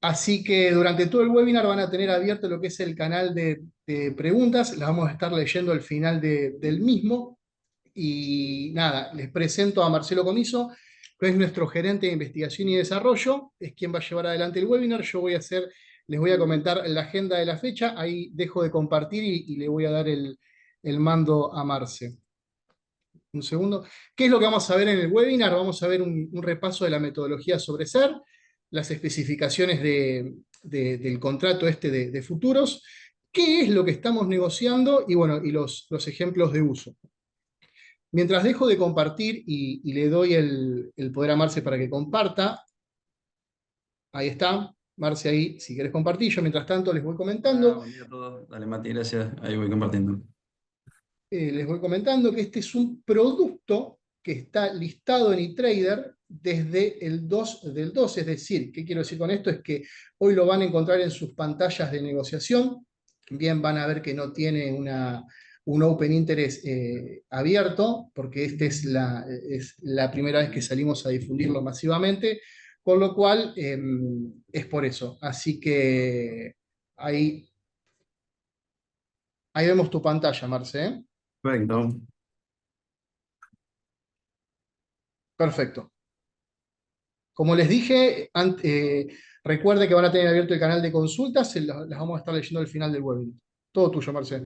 Así que durante todo el webinar van a tener abierto lo que es el canal de preguntas, las vamos a estar leyendo al final del mismo. Y nada, les presento a Marcelo Comiso, que es nuestro gerente de investigación y desarrollo, es quien va a llevar adelante el webinar. Yo voy a hacer, les voy a comentar la agenda de la fecha, ahí dejo de compartir y le voy a dar el mando a Marce. Un segundo. ¿Qué es lo que vamos a ver en el webinar? Vamos a ver un repaso de la metodología sobre SER, las especificaciones del contrato este de futuros, qué es lo que estamos negociando y, bueno, y los ejemplos de uso. Mientras dejo de compartir y le doy el poder a Marce para que comparta, ahí está, Marce ahí, si querés compartir, yo mientras tanto les voy Hola, comentando. buen día a todos. Dale, Mati, gracias. Ahí voy compartiendo. Les voy comentando que este es un producto que está listado en eTrader desde el 2 del 2, es decir, ¿qué quiero decir con esto? Es que hoy lo van a encontrar en sus pantallas de negociación, bien van a ver que no tiene un Open Interest abierto, porque esta es la primera vez que salimos a difundirlo masivamente, con lo cual es por eso. Así que ahí, ahí vemos tu pantalla, Marce, ¿eh? Perfecto. Perfecto. Como les dije, recuerde que van a tener abierto el canal de consultas, las vamos a estar leyendo al final del webinar. Todo tuyo, Marcelo.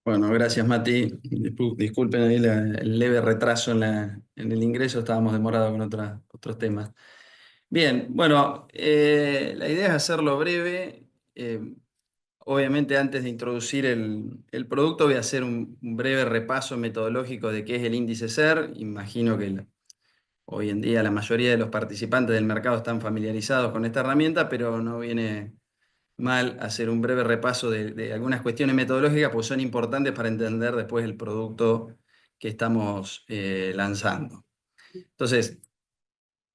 Bueno, gracias, Mati. Disculpen ahí el leve retraso en el ingreso, estábamos demorados con otros temas. Bien, bueno, la idea es hacerlo breve. Obviamente, antes de introducir el producto, voy a hacer un breve repaso metodológico de qué es el índice SER. Imagino que hoy en día la mayoría de los participantes del mercado están familiarizados con esta herramienta, pero no viene mal hacer un breve repaso de algunas cuestiones metodológicas, pues son importantes para entender después el producto que estamos lanzando. Entonces,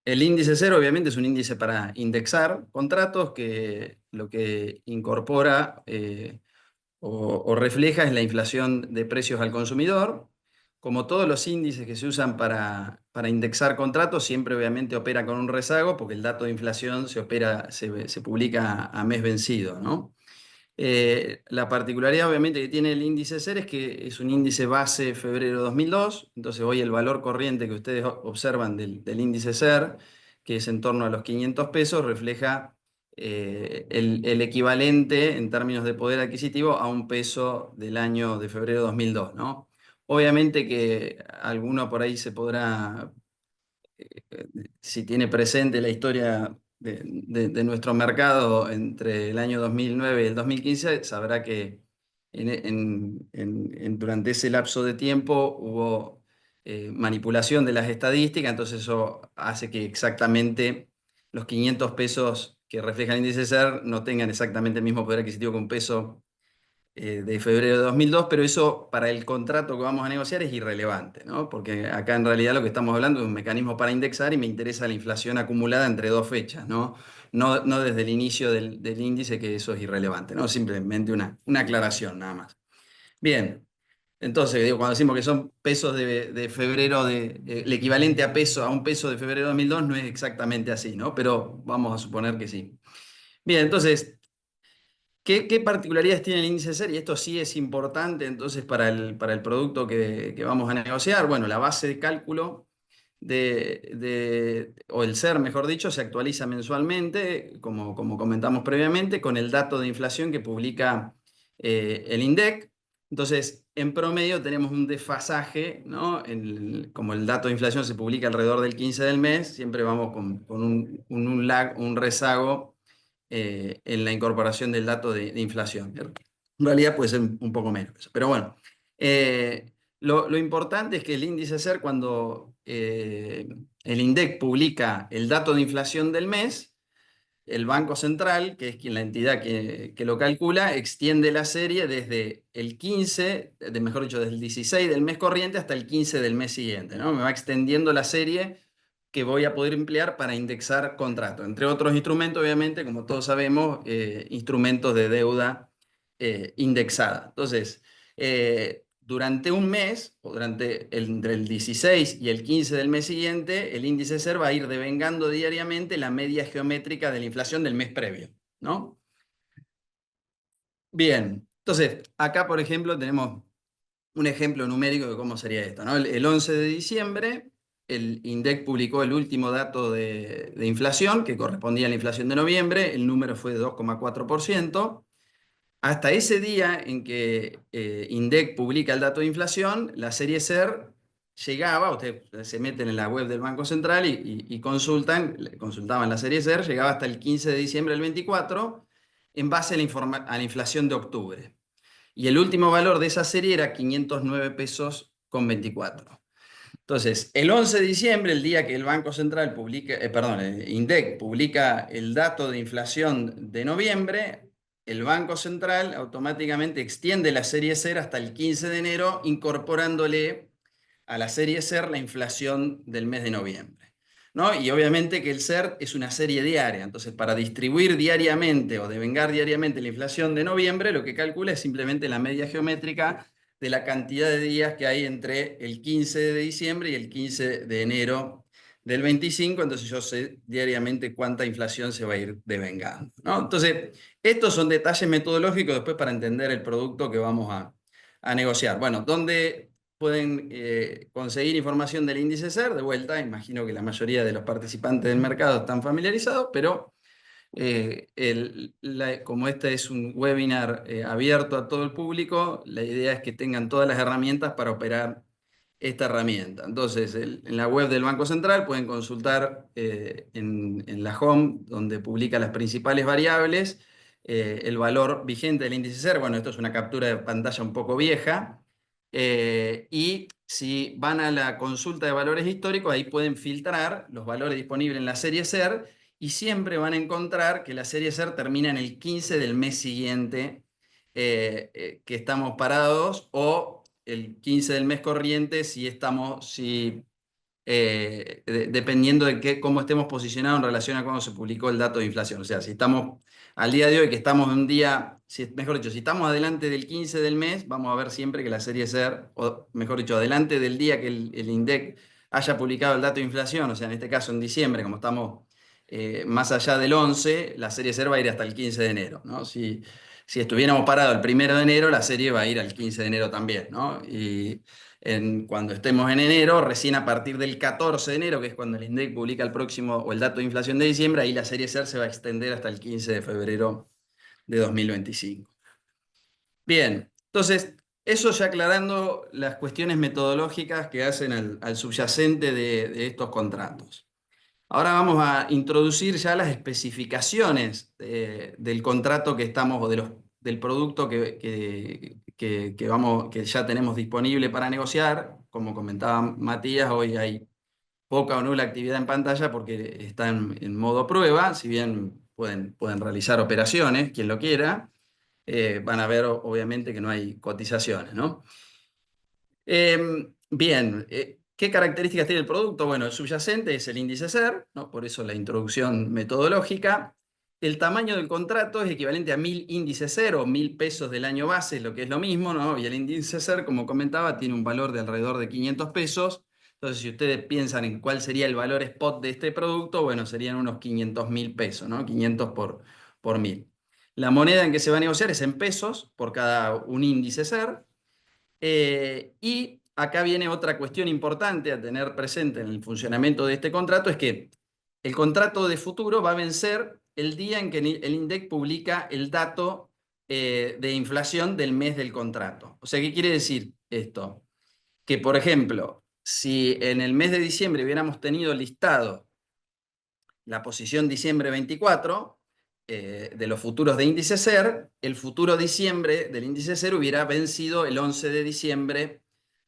el índice cero obviamente es un índice para indexar contratos que lo que incorpora o refleja es la inflación de precios al consumidor. Como todos los índices que se usan para indexar contratos, siempre obviamente opera con un rezago porque el dato de inflación se publica a mes vencido, ¿no? La particularidad obviamente que tiene el índice SER es que es un índice base febrero 2002, entonces hoy el valor corriente que ustedes observan del índice SER, que es en torno a los 500 pesos, refleja el equivalente en términos de poder adquisitivo a un peso del año de febrero 2002, ¿no? Obviamente que alguno por ahí se podrá, si tiene presente la historia de nuestro mercado entre el año 2009 y el 2015, sabrá que durante ese lapso de tiempo hubo manipulación de las estadísticas, entonces eso hace que exactamente los 500 pesos que refleja el índice SER no tengan exactamente el mismo poder adquisitivo que un peso de febrero de 2002, pero eso para el contrato que vamos a negociar es irrelevante, ¿no? Porque acá en realidad lo que estamos hablando es un mecanismo para indexar y me interesa la inflación acumulada entre dos fechas, ¿no? No desde el inicio del índice, que eso es irrelevante, ¿no? Simplemente una aclaración nada más. Bien, entonces digo, cuando decimos que son pesos de febrero, el equivalente a peso, a un peso de febrero de 2002, no es exactamente así, ¿no? Pero vamos a suponer que sí. Bien, entonces, ¿qué particularidades tiene el índice SER? Y esto sí es importante entonces para el producto que vamos a negociar. Bueno, la base de cálculo o el SER, mejor dicho, se actualiza mensualmente, como comentamos previamente, con el dato de inflación que publica el INDEC. Entonces, en promedio tenemos un desfasaje, ¿no? Como el dato de inflación se publica alrededor del 15 del mes, siempre vamos con un lag, un rezago en la incorporación del dato de inflación. En realidad puede ser un poco menos. Pero bueno, lo importante es que el índice SER, cuando el INDEC publica el dato de inflación del mes, el Banco Central, que es la entidad que lo calcula, extiende la serie desde el 15, mejor dicho, desde el 16 del mes corriente hasta el 15 del mes siguiente, ¿no? Me va extendiendo la serie que voy a poder emplear para indexar contrato. Entre otros instrumentos, obviamente, como todos sabemos, instrumentos de deuda indexada. Entonces, durante un mes, o entre el 16 y el 15 del mes siguiente, el índice SER va a ir devengando diariamente la media geométrica de la inflación del mes previo, ¿no? Bien, entonces, acá, por ejemplo, tenemos un ejemplo numérico de cómo sería esto, ¿no? El 11 de diciembre, el INDEC publicó el último dato de inflación, que correspondía a la inflación de noviembre. El número fue de 2,4%. Hasta ese día en que INDEC publica el dato de inflación, la serie SER llegaba, ustedes se meten en la web del Banco Central y consultaban la serie SER, llegaba hasta el 15 de diciembre del 24, en base a la inflación de octubre. Y el último valor de esa serie era 509 pesos con 24. Entonces, el 11 de diciembre, el día que el Banco Central publica, perdón, el INDEC publica el dato de inflación de noviembre, el Banco Central automáticamente extiende la serie SER hasta el 15 de enero, incorporándole a la serie SER la inflación del mes de noviembre, ¿no? Y obviamente que el SER es una serie diaria, entonces para distribuir diariamente o devengar diariamente la inflación de noviembre, lo que calcula es simplemente la media geométrica de la cantidad de días que hay entre el 15 de diciembre y el 15 de enero del 25, entonces yo sé diariamente cuánta inflación se va a ir devengando, ¿no? Entonces, estos son detalles metodológicos después para entender el producto que vamos a negociar. Bueno, ¿dónde pueden conseguir información del índice SER? De vuelta, imagino que la mayoría de los participantes del mercado están familiarizados, pero como este es un webinar abierto a todo el público, la idea es que tengan todas las herramientas para operar esta herramienta. Entonces, en la web del Banco Central pueden consultar en la home, donde publica las principales variables, el valor vigente del índice SER. Bueno, esto es una captura de pantalla un poco vieja. Y si van a la consulta de valores históricos, ahí pueden filtrar los valores disponibles en la serie SER y siempre van a encontrar que la serie SER termina en el 15 del mes siguiente que estamos parados, o el 15 del mes corriente dependiendo de cómo estemos posicionados en relación a cuando se publicó el dato de inflación. O sea, si estamos al día de hoy, que estamos en un día, mejor dicho, si estamos adelante del 15 del mes, vamos a ver siempre que la serie SER, o mejor dicho, adelante del día que el INDEC haya publicado el dato de inflación, o sea, en este caso en diciembre, como estamos más allá del 11, la serie SER va a ir hasta el 15 de enero, ¿no? Si estuviéramos parados el 1 de enero, la serie va a ir al 15 de enero también, ¿no? Y cuando estemos en enero, recién a partir del 14 de enero, que es cuando el INDEC publica el próximo o el dato de inflación de diciembre, ahí la serie SER se va a extender hasta el 15 de febrero de 2025. Bien, entonces, eso ya aclarando las cuestiones metodológicas que hacen al subyacente de estos contratos. Ahora vamos a introducir ya las especificaciones del contrato que estamos, o del producto que ya tenemos disponible para negociar. Como comentaba Matías, hoy hay poca o nula actividad en pantalla porque está en modo prueba. Si bien pueden realizar operaciones, quien lo quiera, van a ver obviamente que no hay cotizaciones, ¿no? Bien, ¿qué características tiene el producto? Bueno, el subyacente es el índice SER, ¿no? Por eso la introducción metodológica. El tamaño del contrato es equivalente a 1000 índices SER o 1000 pesos del año base, lo que es lo mismo, ¿no? Y el índice SER, como comentaba, tiene un valor de alrededor de 500 pesos. Entonces, si ustedes piensan en cuál sería el valor spot de este producto, bueno, serían unos 500.000 pesos, ¿no? 500 por 1000. La moneda en que se va a negociar es en pesos por cada un índice SER. Y acá viene otra cuestión importante a tener presente en el funcionamiento de este contrato, es que el contrato de futuro va a vencer el día en que el INDEC publica el dato de inflación del mes del contrato. O sea, ¿qué quiere decir esto? Que, por ejemplo, si en el mes de diciembre hubiéramos tenido listado la posición diciembre 24 de los futuros de índice SER, el futuro diciembre del índice SER hubiera vencido el 11 de diciembre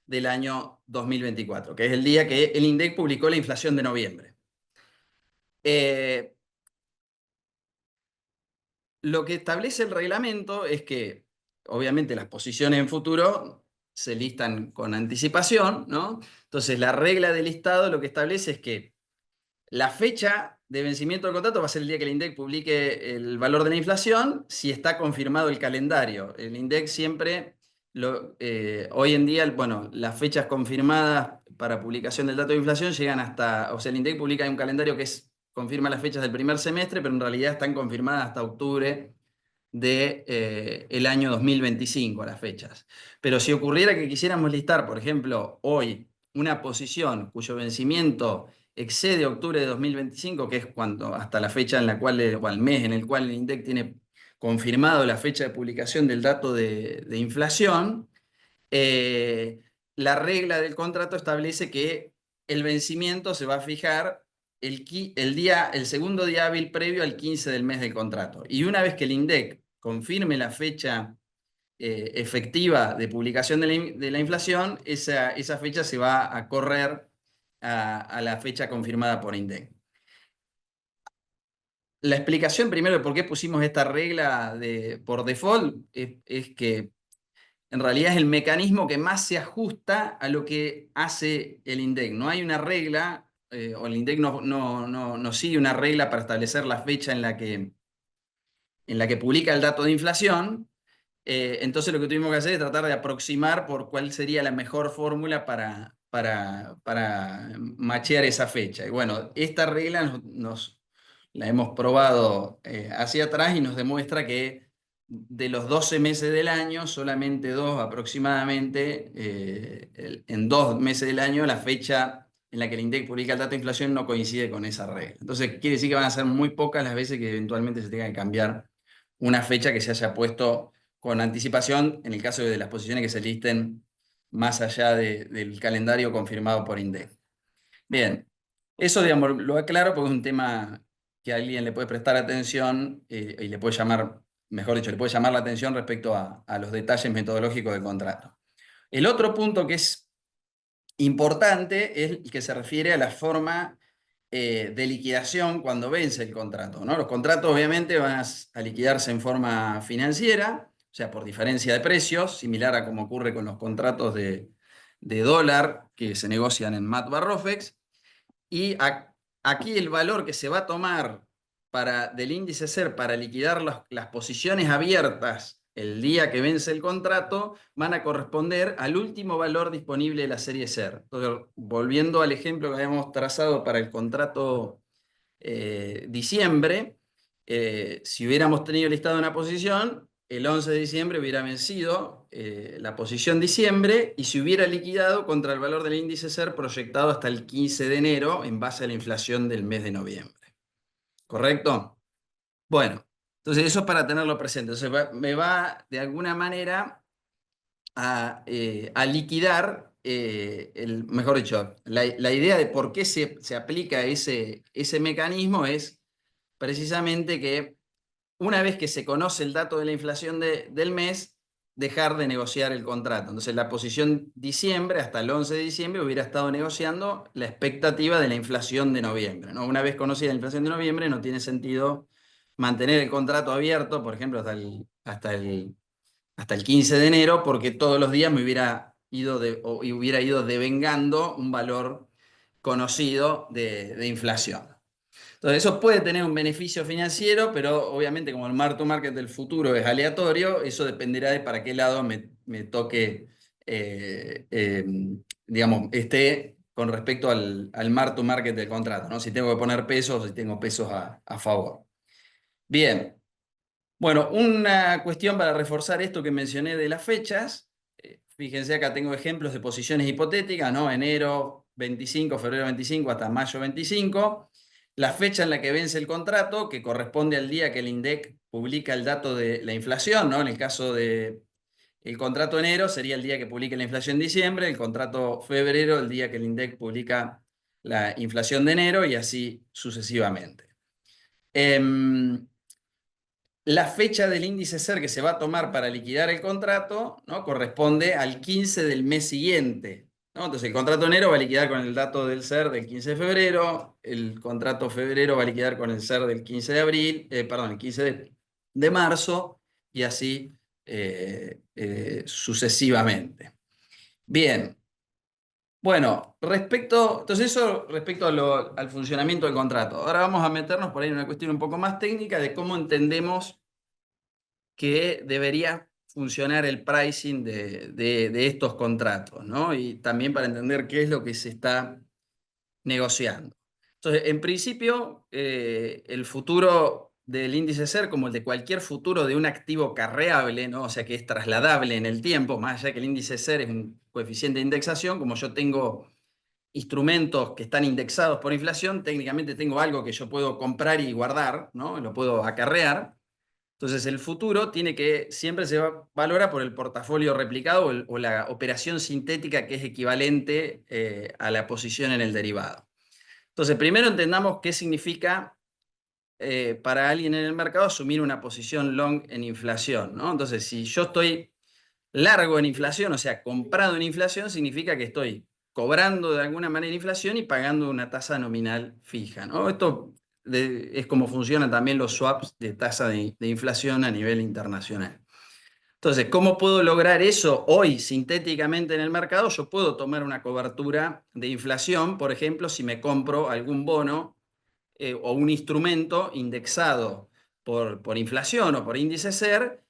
del año 2024, que es el día que el INDEC publicó la inflación de noviembre. Lo que establece el reglamento es que, obviamente, las posiciones en futuro se listan con anticipación, ¿no? Entonces, la regla de listado lo que establece es que la fecha de vencimiento del contrato va a ser el día que el INDEC publique el valor de la inflación, si está confirmado el calendario. El INDEC siempre hoy en día, bueno, las fechas confirmadas para publicación del dato de inflación llegan hasta, o sea, el INDEC publica un calendario que confirma las fechas del primer semestre, pero en realidad están confirmadas hasta octubre de, el año 2025 las fechas. Pero si ocurriera que quisiéramos listar, por ejemplo, hoy una posición cuyo vencimiento excede octubre de 2025, que es cuando hasta la fecha en la cual, o al mes en el cual el INDEC tiene confirmado la fecha de publicación del dato de inflación, eh, la regla del contrato establece que el vencimiento se va a fijar el segundo día hábil previo al 15 del mes del contrato. Y una vez que el INDEC confirme la fecha efectiva de publicación de la inflación, esa fecha se va a correr a la fecha confirmada por INDEC. La explicación primero de por qué pusimos esta regla por default es que en realidad es el mecanismo que más se ajusta a lo que hace el INDEC. No hay una regla, o el INDEC no sigue una regla para establecer la fecha en la que publica el dato de inflación. Entonces lo que tuvimos que hacer es tratar de aproximar por cuál sería la mejor fórmula para machear esa fecha. Y bueno, esta regla la hemos probado hacia atrás y nos demuestra que de los 12 meses del año, solamente 2 aproximadamente, en 2 meses del año, la fecha en la que el INDEC publica el dato de inflación no coincide con esa regla. Entonces quiere decir que van a ser muy pocas las veces que eventualmente se tenga que cambiar una fecha que se haya puesto con anticipación en el caso de las posiciones que se listen más allá del calendario confirmado por INDEC. Bien, eso digamos, lo aclaro porque es un tema que a alguien le puede prestar atención y le puede llamar, mejor dicho, le puede llamar la atención respecto a los detalles metodológicos del contrato. El otro punto que es importante es el que se refiere a la forma de liquidación cuando vence el contrato, ¿no? Los contratos obviamente van a liquidarse en forma financiera, o sea, por diferencia de precios, similar a como ocurre con los contratos de dólar que se negocian en MAT/ROFEX. Y aquí el valor que se va a tomar del índice SER para liquidar las posiciones abiertas el día que vence el contrato van a corresponder al último valor disponible de la serie SER. Entonces, volviendo al ejemplo que habíamos trazado para el contrato diciembre, si hubiéramos tenido listado una posición, el 11 de diciembre hubiera vencido la posición diciembre y se hubiera liquidado contra el valor del índice SER proyectado hasta el 15 de enero en base a la inflación del mes de noviembre. ¿Correcto? Bueno, entonces eso es para tenerlo presente. Entonces me va de alguna manera a liquidar, mejor dicho, la idea de por qué se aplica ese mecanismo es precisamente que una vez que se conoce el dato de la inflación del mes, dejar de negociar el contrato. Entonces la posición diciembre, hasta el 11 de diciembre, hubiera estado negociando la expectativa de la inflación de noviembre, ¿no? Una vez conocida la inflación de noviembre, no tiene sentido mantener el contrato abierto, por ejemplo, hasta el 15 de enero, porque todos los días me hubiera ido devengando un valor conocido de inflación. Entonces, eso puede tener un beneficio financiero, pero obviamente como el mark to market del futuro es aleatorio, eso dependerá de para qué lado me toque, digamos, esté con respecto al mark to market del contrato, ¿no? Si tengo que poner pesos o si tengo pesos a favor. Bien. Bueno, una cuestión para reforzar esto que mencioné de las fechas. Fíjense, acá tengo ejemplos de posiciones hipotéticas, ¿no? Enero 25, febrero 25 hasta mayo 25. La fecha en la que vence el contrato, que corresponde al día que el INDEC publica el dato de la inflación, ¿no? En el caso del contrato enero sería el día que publique la inflación en diciembre, el contrato febrero el día que el INDEC publica la inflación de enero y así sucesivamente. La fecha del índice SER que se va a tomar para liquidar el contrato, ¿no? Corresponde al 15 del mes siguiente, ¿no? Entonces el contrato enero va a liquidar con el dato del SER del 15 de febrero, el contrato febrero va a liquidar con el SER del 15 de abril, perdón, el 15 de marzo, y así sucesivamente. Bien. Bueno, entonces eso respecto al funcionamiento del contrato. Ahora vamos a meternos por ahí en una cuestión un poco más técnica de cómo entendemos que debería funcionar el pricing de estos contratos, ¿no? Y también para entender qué es lo que se está negociando. Entonces, en principio, el futuro del índice SER, como el de cualquier futuro de un activo carreable, ¿no? O sea, que es trasladable en el tiempo, más allá que el índice SER es un coeficiente de indexación, como yo tengo instrumentos que están indexados por inflación, técnicamente tengo algo que yo puedo comprar y guardar, ¿no? Lo puedo acarrear. Entonces, el futuro siempre se valora por el portafolio replicado o la operación sintética que es equivalente a la posición en el derivado. Entonces, primero entendamos qué significa para alguien en el mercado asumir una posición long en inflación, ¿no? Entonces, si yo estoy largo en inflación, o sea, comprado en inflación, significa que estoy cobrando de alguna manera inflación y pagando una tasa nominal fija, ¿no? Esto es como funcionan también los swaps de tasa de inflación a nivel internacional. Entonces, ¿cómo puedo lograr eso hoy sintéticamente en el mercado? Yo puedo tomar una cobertura de inflación, por ejemplo, si me compro algún bono o un instrumento indexado por inflación o por índice SER,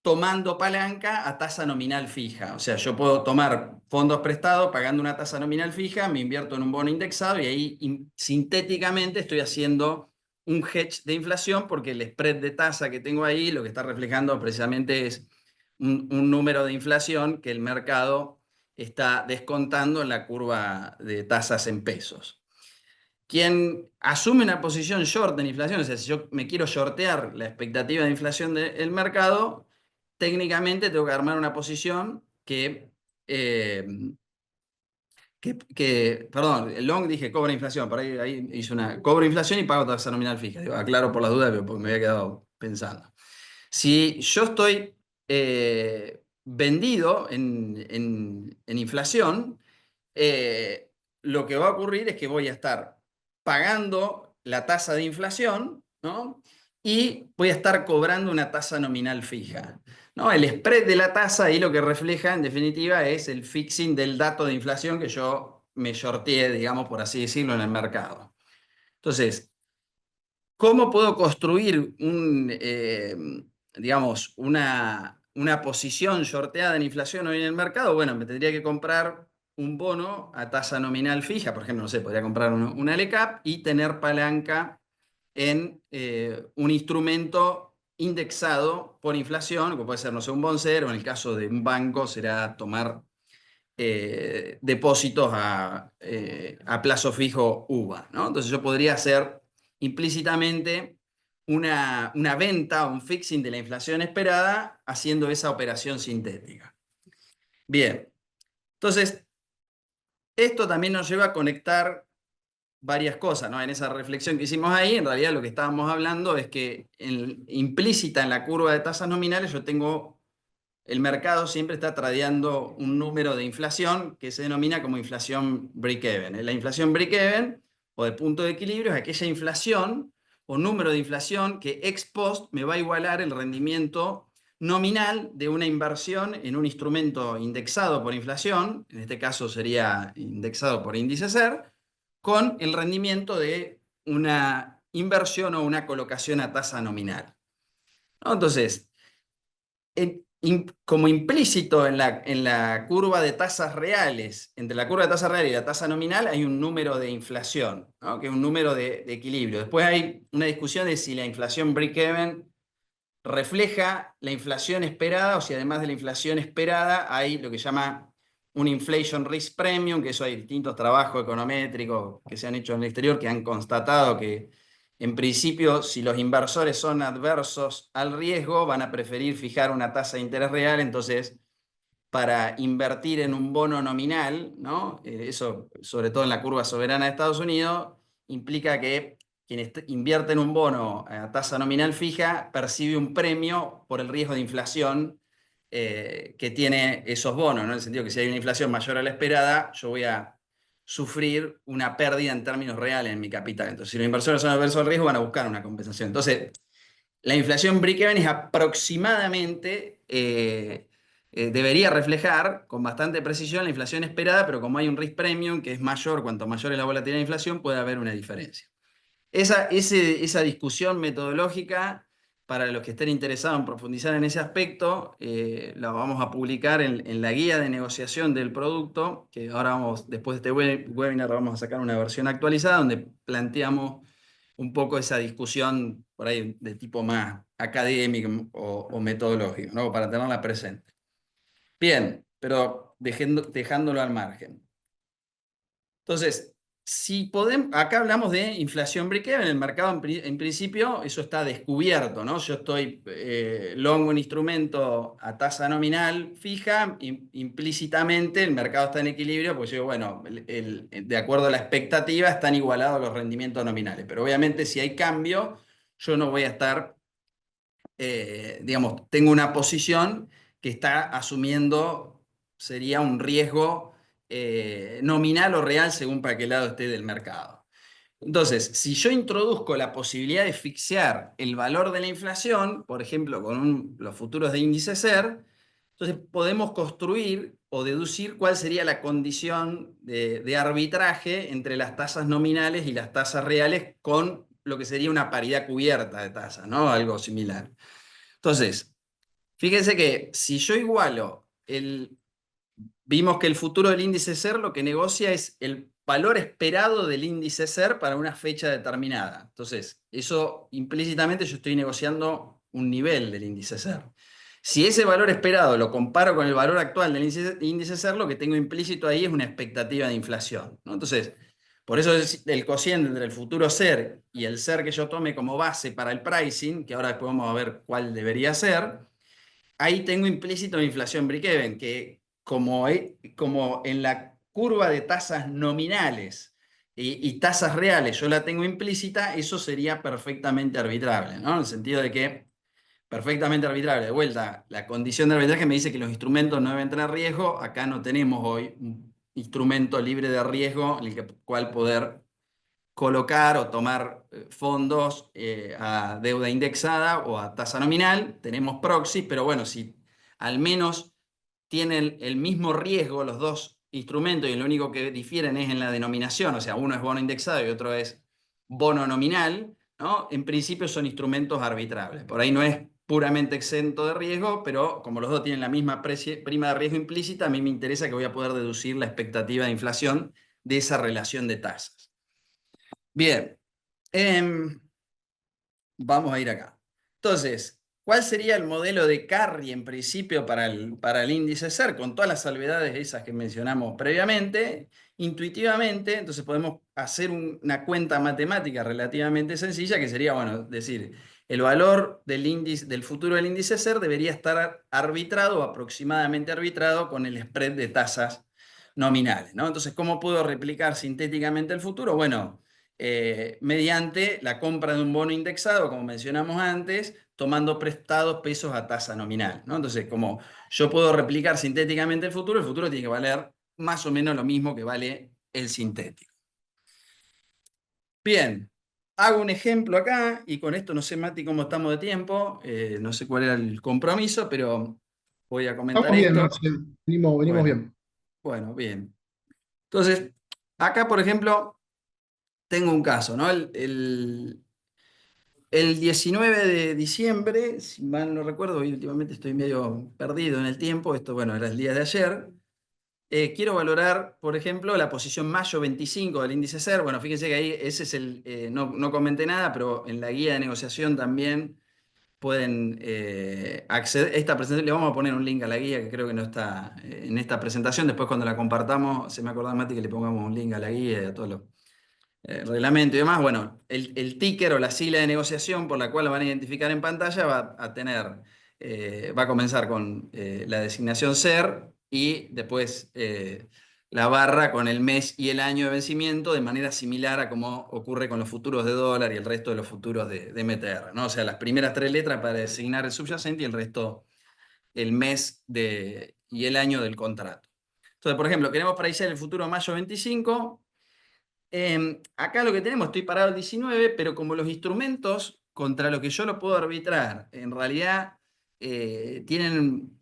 tomando palanca a tasa nominal fija. O sea, yo puedo tomar fondos prestados pagando una tasa nominal fija, me invierto en un bono indexado y ahí sintéticamente estoy haciendo un hedge de inflación porque el spread de tasa que tengo ahí lo que está reflejando precisamente es un número de inflación que el mercado está descontando en la curva de tasas en pesos. Quien asume una posición short en inflación, o sea, si yo me quiero shortear la expectativa de inflación del mercado, técnicamente tengo que armar una posición eh, perdón, el long dije cobra inflación, por ahí hice cobro inflación y pago tasa nominal fija. Digo, aclaro por las dudas, porque me había quedado pensando. Si yo estoy vendido en inflación, lo que va a ocurrir es que voy a estar pagando la tasa de inflación, ¿no? Y voy a estar cobrando una tasa nominal fija, ¿no? El spread de la tasa ahí lo que refleja, en definitiva, es el fixing del dato de inflación que yo me shorteé, digamos, por así decirlo, en el mercado. Entonces, ¿cómo puedo construir digamos, una posición shorteada en inflación hoy en el mercado? Bueno, me tendría que comprar un bono a tasa nominal fija, por ejemplo, no sé, podría comprar una LCAP y tener palanca en un instrumento indexado por inflación, que puede ser, no sé, un Boncer, o en el caso de un banco será tomar depósitos a plazo fijo UVA, ¿no? Entonces yo podría hacer implícitamente una venta o un fixing de la inflación esperada haciendo esa operación sintética. Bien, entonces esto también nos lleva a conectar varias cosas, ¿no? En esa reflexión que hicimos ahí, en realidad lo que estábamos hablando es que implícita en la curva de tasas nominales yo tengo el mercado siempre está tradeando un número de inflación que se denomina como inflación break-even. La inflación break-even o de punto de equilibrio es aquella inflación o número de inflación que ex post me va a igualar el rendimiento nominal de una inversión en un instrumento indexado por inflación, en este caso sería indexado por índice SER, con el rendimiento de una inversión o una colocación a tasa nominal, ¿no? Entonces, como implícito en la curva de tasas reales, entre la curva de tasa real y la tasa nominal, hay un número de inflación, ¿no? Que es un número de equilibrio. Después hay una discusión de si la inflación break-even refleja la inflación esperada o si además de la inflación esperada hay lo que se llama un inflation risk premium, que eso hay distintos trabajos econométricos que se han hecho en el exterior que han constatado que en principio, si los inversores son adversos al riesgo, van a preferir fijar una tasa de interés real. Entonces, para invertir en un bono nominal, ¿no? Eso, sobre todo en la curva soberana de Estados Unidos, implica que quien invierte en un bono a tasa nominal fija percibe un premio por el riesgo de inflación que tiene esos bonos, ¿no? En el sentido que si hay una inflación mayor a la esperada, yo voy a sufrir una pérdida en términos reales en mi capital. Entonces, si los inversores son adversos al riesgo, van a buscar una compensación. Entonces, la inflación break-even es aproximadamente, debería reflejar con bastante precisión la inflación esperada, pero como hay un risk premium que es mayor, cuanto mayor es la volatilidad de inflación, puede haber una diferencia. Esa discusión metodológica para los que estén interesados en profundizar en ese aspecto, la vamos a publicar en la guía de negociación del producto, que ahora vamos, después de este webinar, vamos a sacar una versión actualizada donde planteamos un poco esa discusión por ahí de tipo más académico o metodológico, ¿no? Para tenerla presente. Bien, pero dejándolo al margen. Entonces, si podemos, acá hablamos de inflación break-even, en el mercado en principio eso está descubierto, ¿no? Yo estoy long un instrumento a tasa nominal fija, implícitamente el mercado está en equilibrio, pues yo, bueno, de acuerdo a la expectativa están igualados los rendimientos nominales, pero obviamente si hay cambio, yo no voy a estar, digamos, tengo una posición que está asumiendo, sería un riesgo nominal o real según para qué lado esté del mercado. Entonces, si yo introduzco la posibilidad de fixear el valor de la inflación, por ejemplo, con los futuros de índice SER, entonces podemos construir o deducir cuál sería la condición de arbitraje entre las tasas nominales y las tasas reales con lo que sería una paridad cubierta de tasas, ¿no? Algo similar. Entonces, fíjense que si yo igualo vimos que el futuro del índice SER lo que negocia es el valor esperado del índice SER para una fecha determinada. Entonces, eso implícitamente yo estoy negociando un nivel del índice SER. Si ese valor esperado lo comparo con el valor actual del índice SER, lo que tengo implícito ahí es una expectativa de inflación, ¿no? Entonces, por eso el cociente entre el futuro SER y el SER que yo tome como base para el pricing, que ahora después vamos a ver cuál debería ser, ahí tengo implícito la inflación break-even, que como en la curva de tasas nominales y tasas reales yo la tengo implícita, eso sería perfectamente arbitrable, ¿no? En el sentido de que perfectamente arbitrable. De vuelta, la condición de arbitraje me dice que los instrumentos no deben tener riesgo. Acá no tenemos hoy un instrumento libre de riesgo en el cual poder colocar o tomar fondos a deuda indexada o a tasa nominal. Tenemos proxy, pero bueno, si al menos tienen el mismo riesgo los dos instrumentos y lo único que difieren es en la denominación, o sea, uno es bono indexado y otro es bono nominal, ¿no? En principio son instrumentos arbitrables. Por ahí no es puramente exento de riesgo, pero como los dos tienen la misma prima de riesgo implícita, a mí me interesa que voy a poder deducir la expectativa de inflación de esa relación de tasas. Bien, vamos a ir acá. Entonces, ¿cuál sería el modelo de carry en principio para el índice SER? Con todas las salvedades esas que mencionamos previamente, intuitivamente, entonces podemos hacer una cuenta matemática relativamente sencilla que sería, bueno, decir, el valor del índice, del futuro del índice SER debería estar arbitrado o aproximadamente arbitrado con el spread de tasas nominales, ¿no? Entonces, ¿cómo puedo replicar sintéticamente el futuro? Bueno, mediante la compra de un bono indexado, como mencionamos antes, tomando prestados pesos a tasa nominal, ¿no? Entonces, como yo puedo replicar sintéticamente el futuro tiene que valer más o menos lo mismo que vale el sintético. Bien, hago un ejemplo acá y con esto no sé, Mati, cómo estamos de tiempo, no sé cuál era el compromiso, pero voy a comentar Estamos bien, esto. Marcel. Venimos Bueno, bien. bueno, bien. Entonces, acá, por ejemplo, tengo un caso, ¿no? El 19 de diciembre, si mal no recuerdo, y últimamente estoy medio perdido en el tiempo, esto, bueno, era el día de ayer, quiero valorar, por ejemplo, la posición mayo 25 del índice SER. Bueno, fíjense que ahí ese es no comenté nada, pero en la guía de negociación también pueden acceder. Esta presentación, le vamos a poner un link a la guía que creo que no está en esta presentación. Después cuando la compartamos, se me acordó, Mati, que le pongamos un link a la guía y a todos los reglamento y demás. Bueno, el ticker o la sigla de negociación por la cual lo van a identificar en pantalla va a tener, va a comenzar con la designación SER y después la barra con el mes y el año de vencimiento de manera similar a como ocurre con los futuros de dólar y el resto de los futuros de MTR, ¿no? O sea, las primeras tres letras para designar el subyacente y el resto el mes y el año del contrato. Entonces, por ejemplo, queremos preciar el futuro mayo 25. Acá lo que tenemos, estoy parado el 19, pero como los instrumentos contra los que yo lo puedo arbitrar, en realidad tienen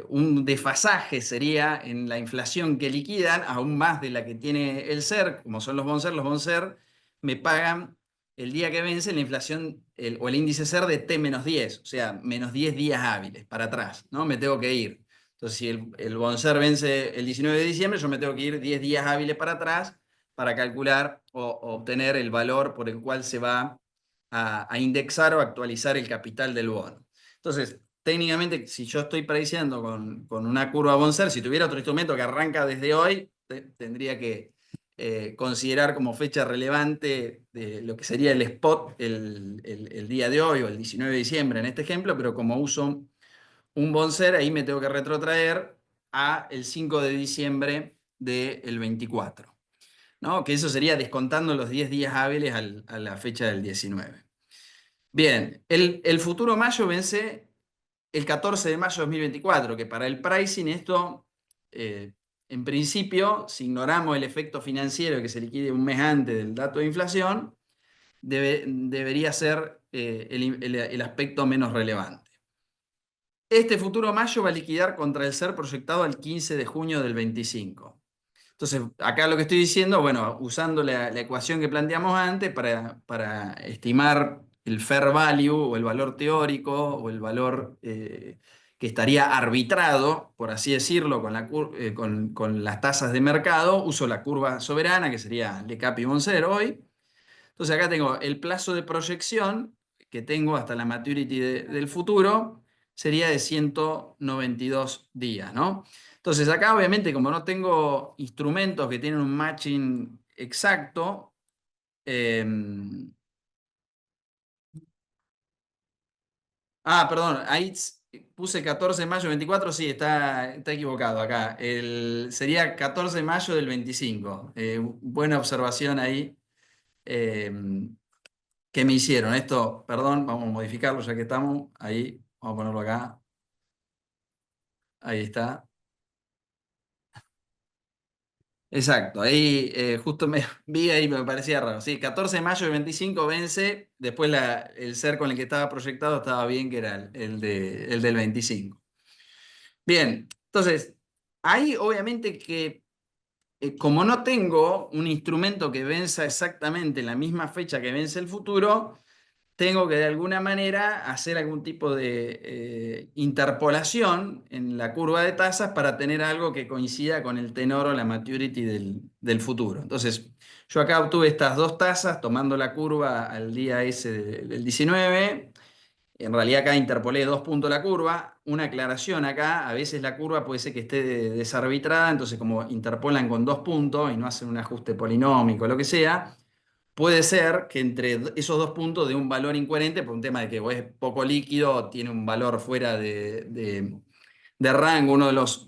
un desfasaje, sería en la inflación que liquidan, aún más de la que tiene el SER, como son los BONSER me pagan el día que vence la inflación o el índice SER de T-10, o sea, menos 10 días hábiles para atrás, ¿no? Me tengo que ir. Entonces, si el BONSER vence el 19 de diciembre, yo me tengo que ir 10 días hábiles para atrás para calcular o obtener el valor por el cual se va a indexar o actualizar el capital del bono. Entonces, técnicamente, si yo estoy prediciendo con una curva BONSER, si tuviera otro instrumento que arranca desde hoy, tendría que considerar como fecha relevante de lo que sería el spot el día de hoy o el 19 de diciembre en este ejemplo, pero como uso un BONSER, ahí me tengo que retrotraer a el 5 de diciembre del 24, ¿no? Que eso sería descontando los 10 días hábiles a la fecha del 19. Bien, el futuro mayo vence el 14 de mayo de 2024, que para el pricing esto, en principio, si ignoramos el efecto financiero que se liquide un mes antes del dato de inflación, debería ser el aspecto menos relevante. Este futuro mayo va a liquidar contra el SER proyectado al 15 de junio del 25. Entonces, acá lo que estoy diciendo, bueno, usando la ecuación que planteamos antes para estimar el fair value o el valor teórico o el valor que estaría arbitrado, por así decirlo, con las tasas de mercado, uso la curva soberana, que sería LECAP y BONSER hoy. Entonces acá tengo el plazo de proyección que tengo hasta la maturity del futuro, sería de 192 días, ¿no? Entonces acá obviamente como no tengo instrumentos que tienen un matching exacto, perdón, ahí puse 14 de mayo del 24, sí, está equivocado acá. Sería 14 de mayo del 25. Buena observación ahí. ¿Qué me hicieron? Esto, perdón, vamos a modificarlo ya que estamos. Ahí, vamos a ponerlo acá. Ahí está. Exacto, ahí justo me vi ahí, me parecía raro. Sí, 14 de mayo del 25 vence, después el SER con el que estaba proyectado estaba bien, que era el del 25. Bien, entonces, ahí obviamente que como no tengo un instrumento que venza exactamente en la misma fecha que vence el futuro, tengo que de alguna manera hacer algún tipo de interpolación en la curva de tasas para tener algo que coincida con el tenor o la maturity del futuro. Entonces, yo acá obtuve estas dos tasas tomando la curva al día ese del 19. En realidad acá interpolé 2 puntos la curva. Una aclaración acá, a veces la curva puede ser que esté desarbitrada, entonces como interpolan con 2 puntos y no hacen un ajuste polinómico o lo que sea, puede ser que entre esos 2 puntos de un valor incoherente por un tema de que o es poco líquido o tiene un valor fuera de rango uno de los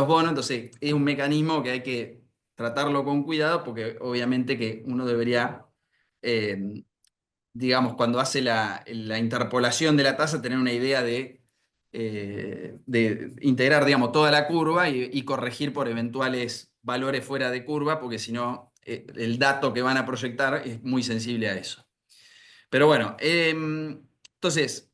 bonos, entonces es un mecanismo que hay que tratarlo con cuidado porque obviamente que uno debería, digamos, cuando hace la interpolación de la tasa, tener una idea de integrar, digamos, toda la curva y corregir por eventuales valores fuera de curva, porque si no, el dato que van a proyectar es muy sensible a eso. Pero bueno, entonces,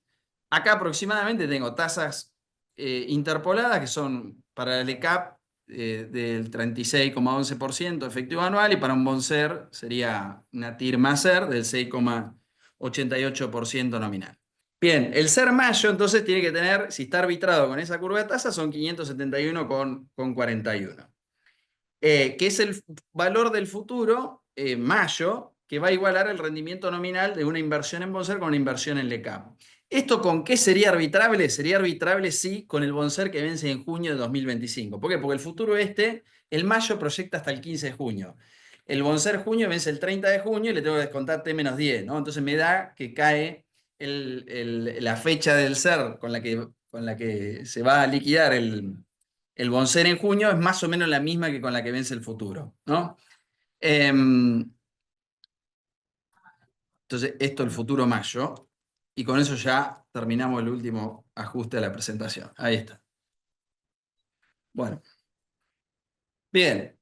acá aproximadamente tengo tasas interpoladas que son para el ECAP del 36,11% efectivo anual y para un BONSER sería una TIR más SER del 6,88% nominal. Bien, el SER mayo entonces tiene que tener, si está arbitrado con esa curva de tasa, son 571,41. Que es el valor del futuro, mayo, que va a igualar el rendimiento nominal de una inversión en BONSER con una inversión en LECAP. ¿Esto con qué sería arbitrable? Sería arbitrable, sí, con el BONSER que vence en junio de 2025. ¿Por qué? Porque el futuro el mayo proyecta hasta el 15 de junio. El BONSER junio vence el 30 de junio y le tengo que descontar T-10, ¿no? Entonces me da que cae la fecha del SER con la que se va a liquidar el BONSER en junio es más o menos la misma que con la que vence el futuro, ¿no? Entonces, esto el futuro mayo. Y con eso ya terminamos el último ajuste de la presentación. Ahí está. Bueno, bien.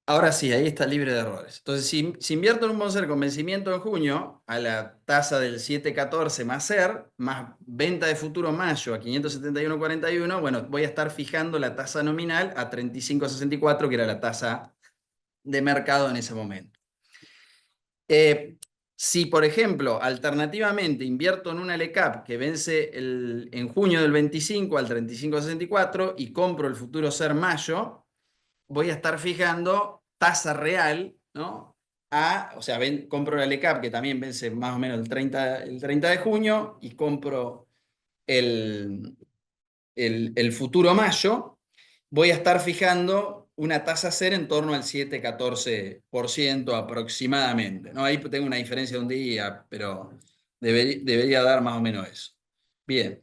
Ahora sí, ahí está libre de errores. Entonces, si invierto en un BONSER con vencimiento en junio a la tasa del 7,14 más SER, más venta de futuro mayo a 571,41, bueno, voy a estar fijando la tasa nominal a 35,64, que era la tasa de mercado en ese momento. Si, por ejemplo, alternativamente invierto en una LECAP que vence en junio del 25 al 35.64 y compro el futuro SER mayo, voy a estar fijando tasa real, ¿no? O sea, compro la LECAP que también vence más o menos el 30 de junio y compro el, el futuro mayo, voy a estar fijando una tasa SER en torno al 7,14% aproximadamente, ¿no? Ahí tengo una diferencia de un día, pero debería dar más o menos eso. Bien,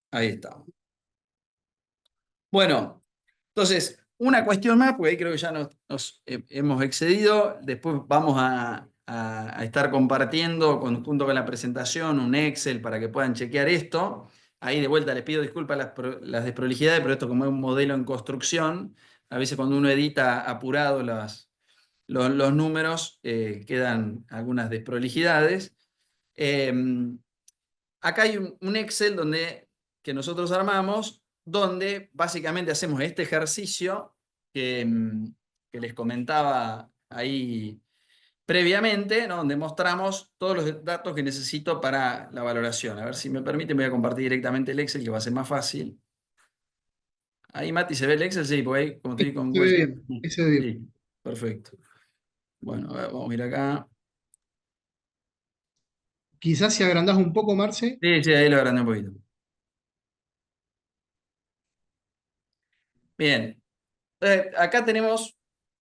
ahí estamos. Bueno, entonces, una cuestión más, porque ahí creo que ya nos hemos excedido. Después vamos a estar compartiendo junto con la presentación un Excel para que puedan chequear esto. Ahí de vuelta les pido disculpas las desprolijidades, pero esto como es un modelo en construcción, a veces cuando uno edita apurado los números quedan algunas desprolijidades. Eh, Acá hay un Excel que nosotros armamos, donde básicamente hacemos este ejercicio que les comentaba ahí previamente, ¿no? Donde mostramos todos los datos que necesito para la valoración. A ver si me permite, voy a compartir directamente el Excel, que va a ser más fácil. Ahí, Mati, ¿se ve el Excel? Sí, porque ahí, como estoy con Se ve webcam. bien, se ve bien. Sí, perfecto. Bueno, a ver, vamos a ir acá. Quizás si agrandás un poco, Marce. Sí, sí, ahí lo agrandé un poquito. Bien. Acá tenemos,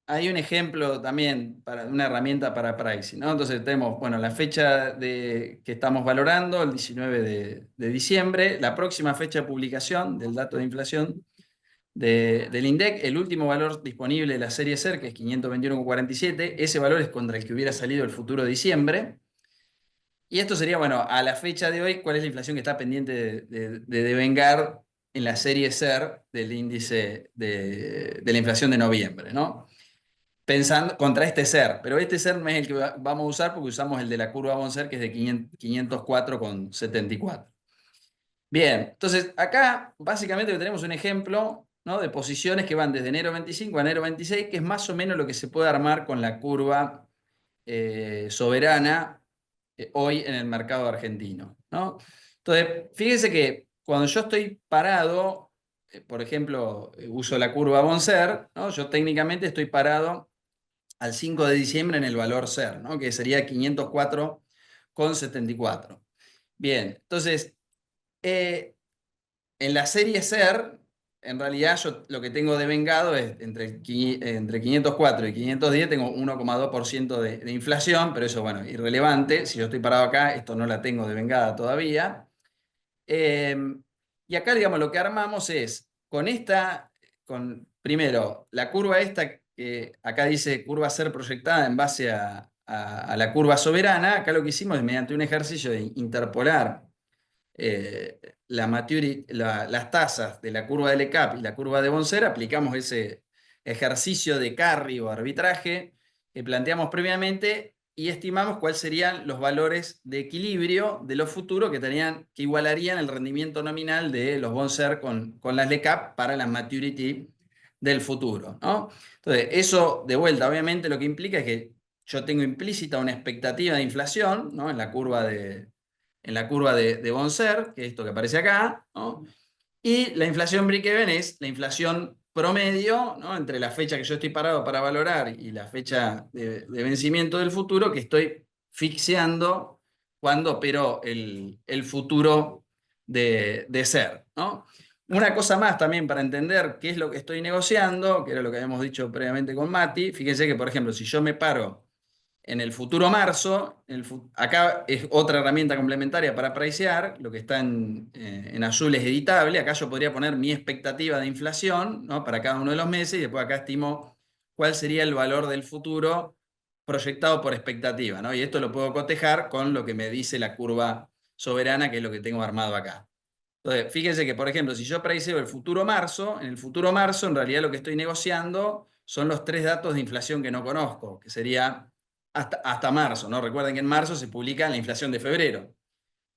hay un ejemplo también para una herramienta para pricing, ¿no? Entonces tenemos, bueno, la fecha que estamos valorando, el 19 de diciembre, la próxima fecha de publicación del dato de inflación del INDEC, el último valor disponible de la serie SER, que es 521,47, ese valor es contra el que hubiera salido el futuro de diciembre. Y esto sería, bueno, a la fecha de hoy, ¿cuál es la inflación que está pendiente de devengar en la serie SER del índice de la inflación de noviembre, ¿no? Pensando contra este SER, pero este SER no es el que vamos a usar porque usamos el de la curva Bonser, que es de 504,74. Bien, entonces acá básicamente tenemos un ejemplo, ¿no? De posiciones que van desde enero 25 a enero 26, que es más o menos lo que se puede armar con la curva soberana hoy en el mercado argentino, ¿no? Entonces, fíjense que cuando yo estoy parado, por ejemplo, uso la curva Bonser, ¿no? Yo técnicamente estoy parado al 5 de diciembre en el valor SER, ¿no? Que sería 504,74. Bien, entonces, en la serie SER, en realidad yo lo que tengo devengado es entre 504 y 510 tengo 1,2% de inflación, pero eso, bueno, irrelevante. Si yo estoy parado acá, esto no la tengo devengada todavía. Eh, y acá, digamos, lo que armamos es primero, la curva esta, que acá dice curva SER proyectada en base a la curva soberana. Acá lo que hicimos es mediante un ejercicio de interpolar las tasas de la curva de LECAP y la curva de Bonser, aplicamos ese ejercicio de carry o arbitraje que planteamos previamente y estimamos cuáles serían los valores de equilibrio de los futuros que igualarían el rendimiento nominal de los Bonser con las LECAP para la maturity del futuro, ¿no? Entonces, eso de vuelta, obviamente, lo que implica es que yo tengo implícita una expectativa de inflación, ¿no? En la curva de Bonser, que es esto que aparece acá, ¿no? Y la inflación break-even es la inflación promedio, ¿no? Entre la fecha que yo estoy parado para valorar y la fecha de vencimiento del futuro que estoy fixeando cuando opero el futuro de SER, ¿no? Una cosa más también para entender qué es lo que estoy negociando, que era lo que habíamos dicho previamente con Mati. Fíjense que, por ejemplo, si yo me paro en el futuro marzo, acá es otra herramienta complementaria para pricear, lo que está en azul es editable, acá yo podría poner mi expectativa de inflación, ¿no? Para cada uno de los meses y después acá estimo cuál sería el valor del futuro proyectado por expectativa, ¿no? Y esto lo puedo cotejar con lo que me dice la curva soberana, que es lo que tengo armado acá. Entonces, fíjense que, por ejemplo, si yo priceo el futuro marzo, en el futuro marzo, en realidad lo que estoy negociando son los 3 datos de inflación que no conozco, que sería hasta marzo, ¿no? Recuerden que en marzo se publica la inflación de febrero.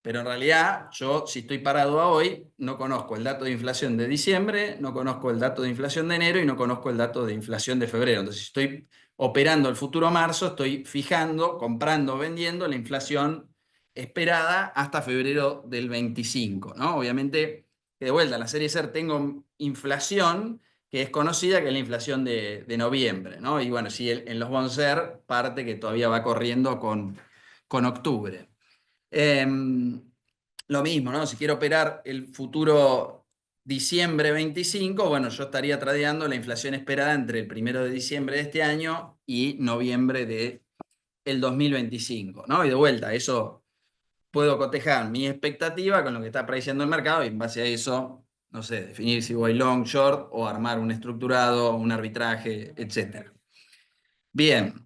Pero en realidad, yo, si estoy parado a hoy, no conozco el dato de inflación de diciembre, no conozco el dato de inflación de enero y no conozco el dato de inflación de febrero. Entonces, si estoy operando el futuro marzo, estoy fijando, comprando, vendiendo la inflación esperada hasta febrero del 25, ¿no? Obviamente, que de vuelta, en la serie SER tengo inflación que es conocida, que es la inflación de noviembre, ¿no? Y bueno, sí, en los Bonser parte que todavía va corriendo con octubre. Lo mismo, ¿no? Si quiero operar el futuro diciembre 25, bueno, yo estaría tradeando la inflación esperada entre el 1 de diciembre de este año y noviembre de el 2025, ¿no? Y de vuelta, eso puedo cotejar mi expectativa con lo que está prediciendo el mercado y en base a eso, no sé, definir si voy long, short o armar un estructurado, un arbitraje, etcétera. Bien,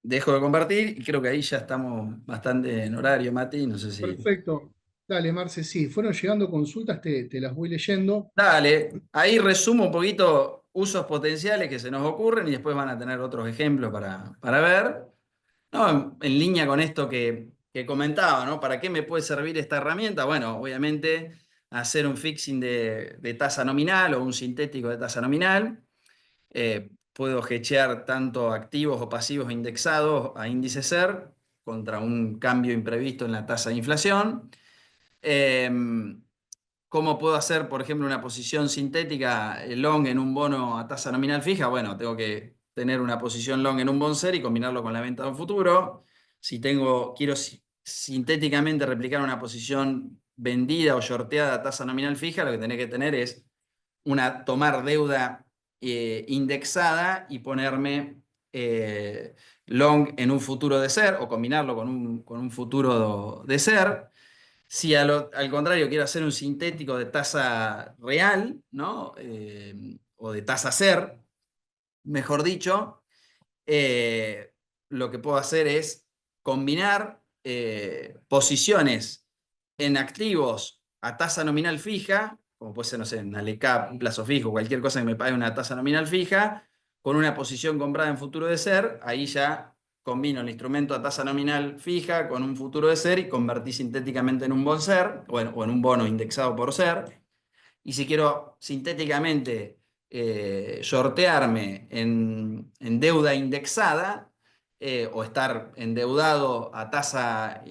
dejo de compartir y creo que ahí ya estamos bastante en horario, Mati, no sé si... Perfecto. Dale, Marce, sí, fueron llegando consultas, te las voy leyendo. Dale, ahí resumo un poquito usos potenciales que se nos ocurren y después van a tener otros ejemplos para ver. No, en línea con esto que comentaba, ¿no? ¿Para qué me puede servir esta herramienta? Bueno, obviamente hacer un fixing de tasa nominal o un sintético de tasa nominal. Puedo hedgear tanto activos o pasivos indexados a índice SER contra un cambio imprevisto en la tasa de inflación. Eh, ¿Cómo puedo hacer, por ejemplo, una posición sintética long en un bono a tasa nominal fija? Bueno, tengo que tener una posición long en un bonser y combinarlo con la venta de un futuro. Si quiero sintéticamente replicar una posición vendida o shorteada a tasa nominal fija, lo que tenés que tener es tomar deuda indexada y ponerme long en un futuro de SER o combinarlo con un futuro de SER. Si al contrario quiero hacer un sintético de tasa real, ¿no? O de tasa SER, mejor dicho, lo que puedo hacer es combinar posiciones en activos a tasa nominal fija, como puede ser, no sé, en Alecap, un plazo fijo, cualquier cosa que me pague una tasa nominal fija, con una posición comprada en futuro de SER, ahí ya combino el instrumento a tasa nominal fija con un futuro de SER y convertí sintéticamente en un bon SER, o en un bono indexado por SER. Y si quiero sintéticamente shortearme en deuda indexada o estar endeudado a tasa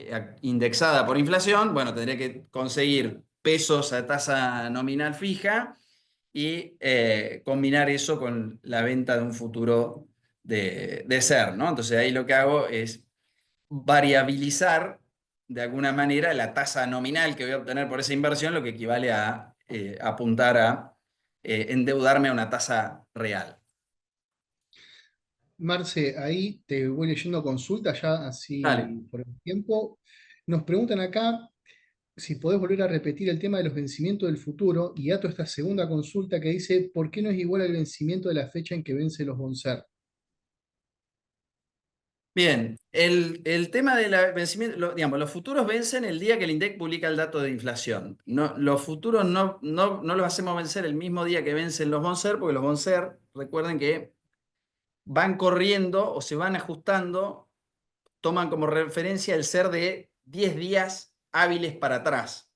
indexada por inflación, bueno, tendré que conseguir pesos a tasa nominal fija y combinar eso con la venta de un futuro de SER, ¿no? Entonces ahí lo que hago es variabilizar de alguna manera la tasa nominal que voy a obtener por esa inversión, lo que equivale a apuntar a endeudarme a una tasa real. Marce, ahí te voy leyendo consultas ya Dale. así por el tiempo. Nos preguntan acá si podés volver a repetir el tema de los vencimientos del futuro y ato esta segunda consulta que dice, ¿por qué no es igual al vencimiento de la fecha en que vence los Bonser? Bien, el tema del vencimiento, digamos, los futuros vencen el día que el INDEC publica el dato de inflación. No, los futuros no los hacemos vencer el mismo día que vencen los Bonser, porque los Bonser, recuerden que van corriendo o se van ajustando, toman como referencia el ser de 10 días hábiles para atrás.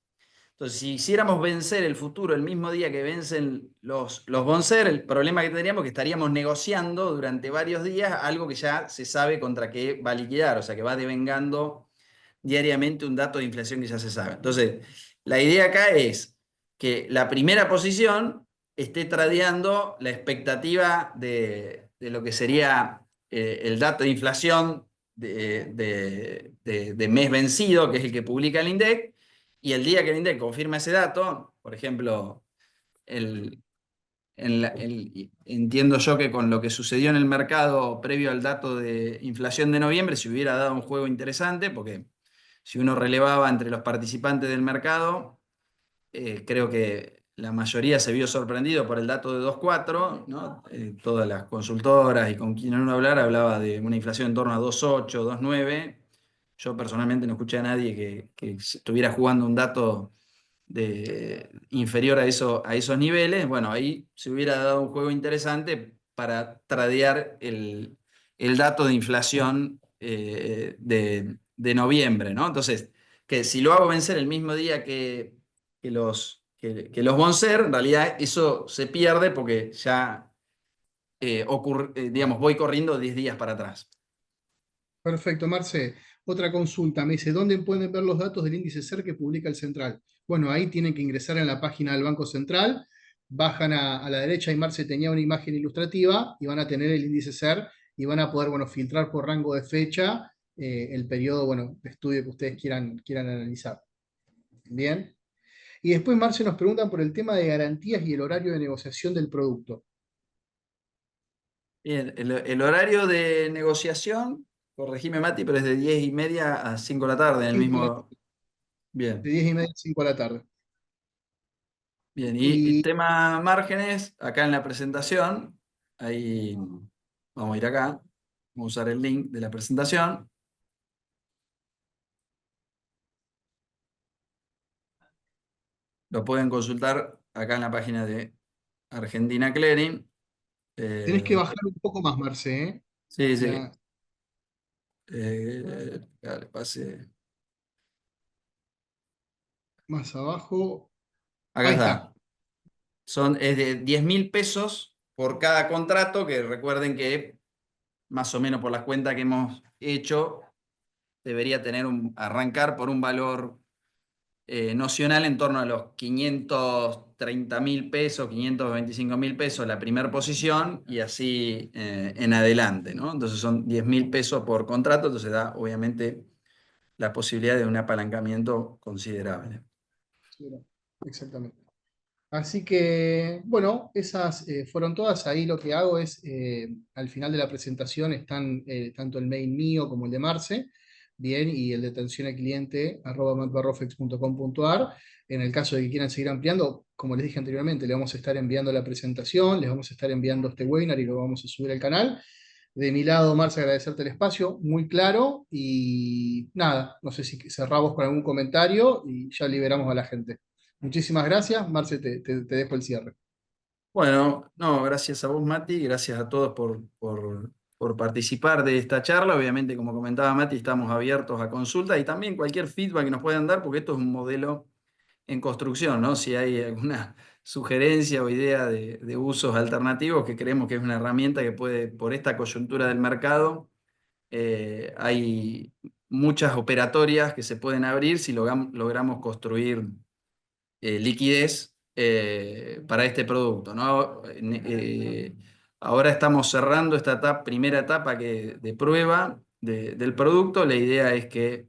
Entonces, si hiciéramos vencer el futuro el mismo día que vencen los Bonser, el problema que tendríamos es que estaríamos negociando durante varios días algo que ya se sabe contra qué va a liquidar, o sea, que va devengando diariamente un dato de inflación que ya se sabe. Entonces, la idea acá es que la primera posición esté tradeando la expectativa de lo que sería el dato de inflación de mes vencido, que es el que publica el INDEC, y el día que el INDEC confirma ese dato, por ejemplo, el, entiendo yo que con lo que sucedió en el mercado previo al dato de inflación de noviembre, se hubiera dado un juego interesante, porque si uno relevaba entre los participantes del mercado, creo que la mayoría se vio sorprendido por el dato de 2,4, ¿no? Todas las consultoras y con quien uno hablar hablaba de una inflación en torno a 2,8, 2,9. Yo personalmente no escuché a nadie que estuviera jugando un dato inferior a esos niveles. Bueno, ahí se hubiera dado un juego interesante para tradear el dato de inflación de noviembre, ¿no? Entonces, que si lo hago vencer el mismo día que los Bonser, en realidad eso se pierde porque ya digamos, voy corriendo 10 días para atrás. Perfecto, Marce. Otra consulta, me dice, ¿dónde pueden ver los datos del índice SER que publica el Central? Bueno, ahí tienen que ingresar en la página del Banco Central, bajan a la derecha y Marce tenía una imagen ilustrativa y van a tener el índice SER y van a poder, bueno, filtrar por rango de fecha el periodo, bueno, de estudio que ustedes quieran analizar. Bien. Y después, Marce, nos preguntan por el tema de garantías y el horario de negociación del producto. Bien, el horario de negociación, corregime Mati, pero es de 10:30 a 5 de la tarde, en el 5 de mismo... Bien, 10:30 a 5 de la tarde. bien. Y Y tema márgenes, acá en la presentación, ahí vamos a ir acá, vamos a usar el link de la presentación. Lo pueden consultar acá en la página de Argentina Clearing. tenés que Eh, bajar un poco más, Marce, ¿eh? sí, sí. La- Dale, pase. Más abajo. Acá Ahí está. está. Es de 10.000 pesos por cada contrato, que recuerden que más o menos por las cuentas que hemos hecho, debería arrancar por un valor nocional en torno a los 530.000 pesos, 525.000 pesos la primera posición y así en adelante, ¿no? Entonces son 10.000 pesos por contrato, entonces da obviamente la posibilidad de un apalancamiento considerable. Sí, exactamente. Así que, bueno, esas fueron todas. Ahí lo que hago es, al final de la presentación están tanto el mail mío como el de Marce, bien, y el de atención al cliente, @matbarrofex.com.ar. En el caso de que quieran seguir ampliando, como les dije anteriormente, le vamos a estar enviando la presentación, les vamos a estar enviando este webinar y lo vamos a subir al canal. De mi lado, Marce, agradecerte el espacio, muy claro, y nada, no sé si cerramos con algún comentario y ya liberamos a la gente. Muchísimas gracias. Marce, te dejo el cierre. Bueno, no, gracias a vos, Mati, gracias a todos por participar de esta charla. Obviamente, como comentaba Mati, estamos abiertos a consulta y también cualquier feedback que nos puedan dar, porque esto es un modelo en construcción, ¿no? Si hay alguna sugerencia o idea de usos alternativos, que creemos que es una herramienta que puede, por esta coyuntura del mercado, hay muchas operatorias que se pueden abrir si logramos construir liquidez para este producto, ¿no? Ahora estamos cerrando esta primera etapa de prueba del producto. La idea es que